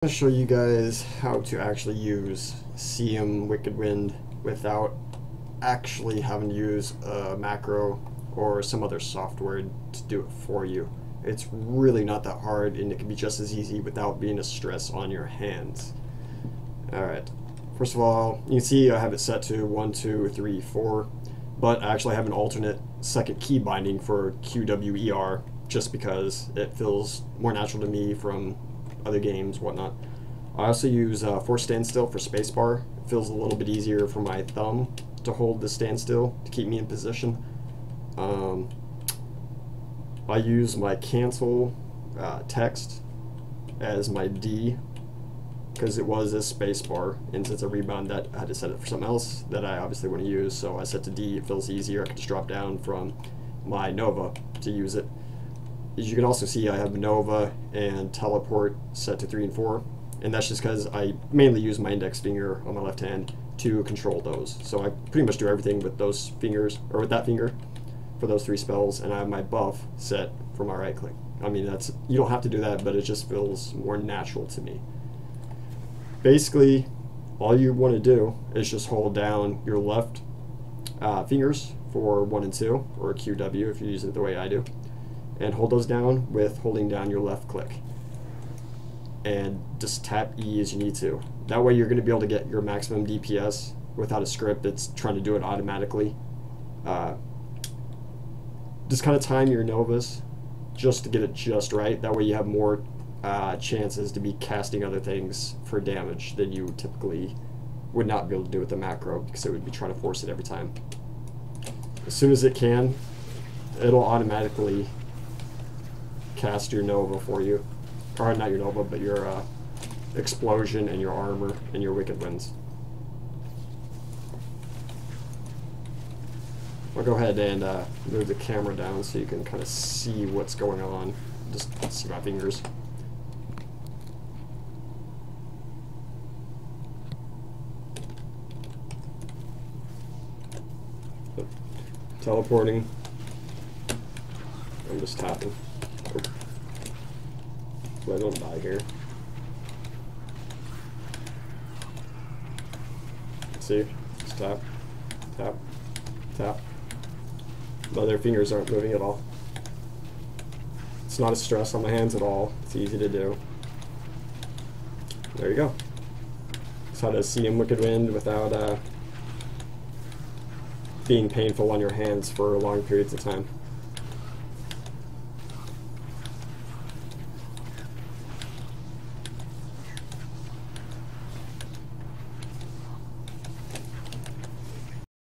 I'm going to show you guys how to actually use CM Wicked Wind without actually having to use a macro or some other software to do it for you. It's really not that hard, and it can be just as easy without being a stress on your hands. Alright, first of all, you can see I have it set to 1, 2, 3, 4, but I actually have an alternate second key binding for QWER just because it feels more natural to me from other games, whatnot. I also use force standstill for spacebar. It feels a little bit easier for my thumb to hold the standstill to keep me in position. I use my cancel text as my D because it was a spacebar, and since a rebound that I had to set it for something else that I obviously want to use, so I set to D. It feels easier. I can just drop down from my Nova to use it. As you can also see, I have Nova and teleport set to 3 and 4, and that's just because I mainly use my index finger on my left hand to control those. So I pretty much do everything with those fingers, or with that finger, for those 3 spells, and I have my buff set for my right click. I mean, that's, you don't have to do that, but it just feels more natural to me. Basically, all you want to do is just hold down your left fingers for 1 and 2, or QW if you use it the way I do, and hold those down with holding down your left click. And just tap E as you need to. That way you're going to be able to get your maximum DPS without a script that's trying to do it automatically. Just kind of time your Novas just to get it just right. That way you have more chances to be casting other things for damage than you typically would not be able to do with the macro, because it would be trying to force it every time. As soon as it can, it'll automatically cast your Nova for you, or not your Nova, but your explosion and your armor and your Wicked Winds. I'll go ahead and move the camera down so you can kind of see what's going on. Just see my fingers. Teleporting. I'm just tapping. So I don't die here. See? Just tap, tap, tap. But their fingers aren't moving at all. It's not a stress on my hands at all. It's easy to do. There you go. That's how to CM Wicked Wind without being painful on your hands for long periods of time.